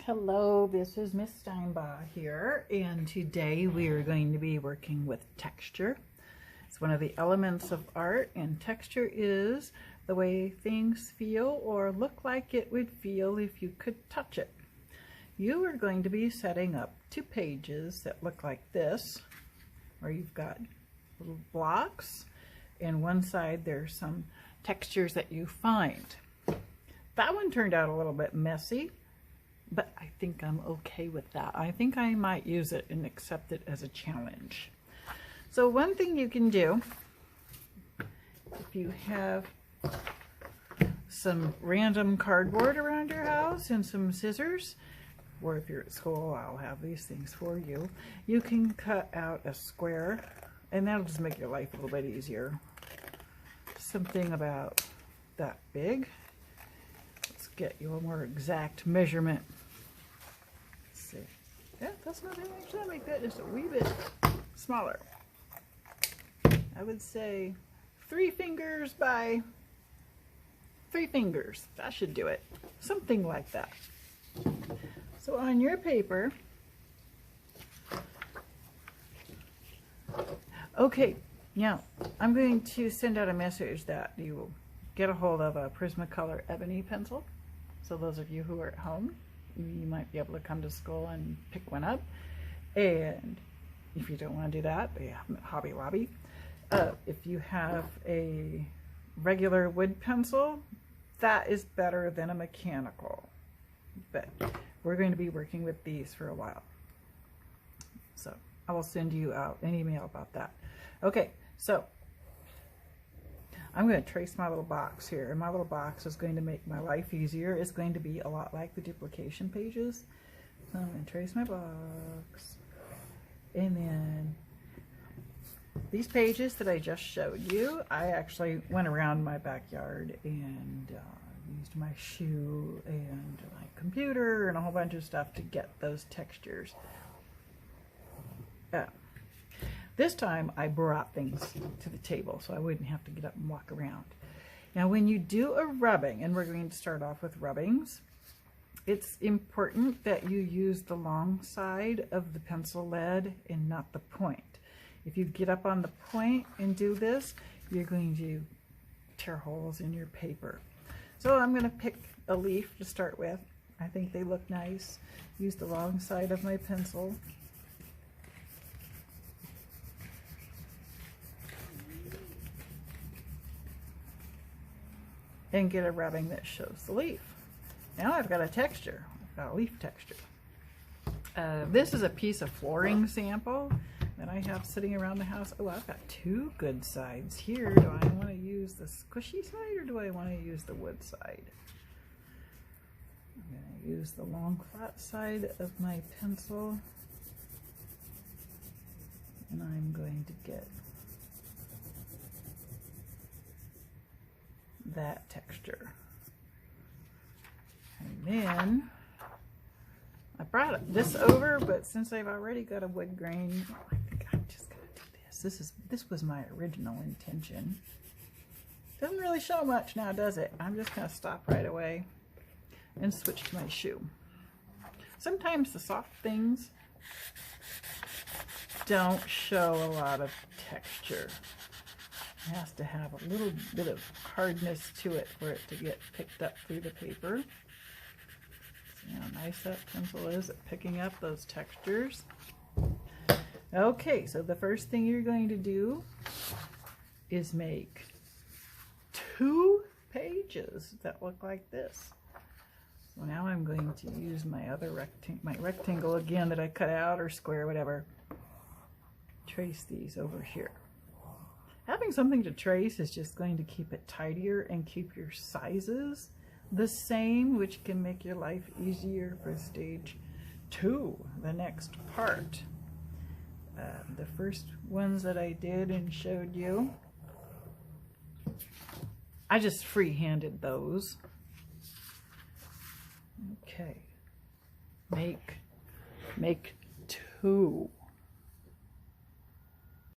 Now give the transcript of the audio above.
Hello, this is Miss Steinbaugh here, and today we are going to be working with texture. It's one of the elements of art, and texture is the way things feel or look like it would feel if you could touch it. You are going to be setting up 2 pages that look like this, where you've got little blocks, and one side there's some textures that you find. That one turned out a little bit messy, but I think I'm okay with that. I think I might use it and accept it as a challenge. So one thing you can do, if you have some random cardboard around your house and some scissors, or if you're at school, I'll have these things for you. You can cut out a square, and that'll just make your life a little bit easier. Something about that big. Let's get you a more exact measurement. Yeah, that's not actually that make that just a wee bit smaller. I would say 3 fingers by 3 fingers. That should do it. Something like that. So on your paper, okay, now I'm going to send out a message that you will get a hold of a Prismacolor ebony pencil. So those of you who are at home, you might be able to come to school and pick one up. And if you don't want to do that, they have them at Hobby Lobby. If you have a regular wood pencil, that is better than a mechanical. But we're going to be working with these for a while. So I will send you out an email about that. Okay, so I'm going to trace my little box here, and my little box is going to make my life easier. It's going to be a lot like the duplication pages. So I'm going to trace my box, and then these pages that I just showed you, I actually went around my backyard and used my shoe and my computer and a whole bunch of stuff to get those textures. This time I brought things to the table so I wouldn't have to get up and walk around. Now when you do a rubbing, and we're going to start off with rubbings, it's important that you use the long side of the pencil lead and not the point. If you get up on the point and do this, you're going to tear holes in your paper. So I'm going to pick a leaf to start with. I think they look nice. Use the long side of my pencil. And get a rubbing that shows the leaf. Now I've got a texture. I've got a leaf texture. This is a piece of flooring sample that I have sitting around the house. Oh, I've got 2 good sides here. Do I want to use the squishy side or do I want to use the wood side? I'm going to use the long flat side of my pencil, and I'm going to get that texture. And then I brought this over, but since I've already got a wood grain, I think I'm just gonna do this. This was my original intention. Doesn't really show much now, does it? I'm just gonna stop right away and switch to my shoe. Sometimes the soft things don't show a lot of texture. It has to have a little bit of hardness to it for it to get picked up through the paper. See how nice that pencil is at picking up those textures. Okay, so the first thing you're going to do is make 2 pages that look like this. So now I'm going to use my other rectangle again that I cut out, or square, whatever. Trace these over here. Having something to trace is just going to keep it tidier and keep your sizes the same, which can make your life easier for stage 2, the next part. The first ones that I did and showed you, I just free-handed those. Okay, make 2.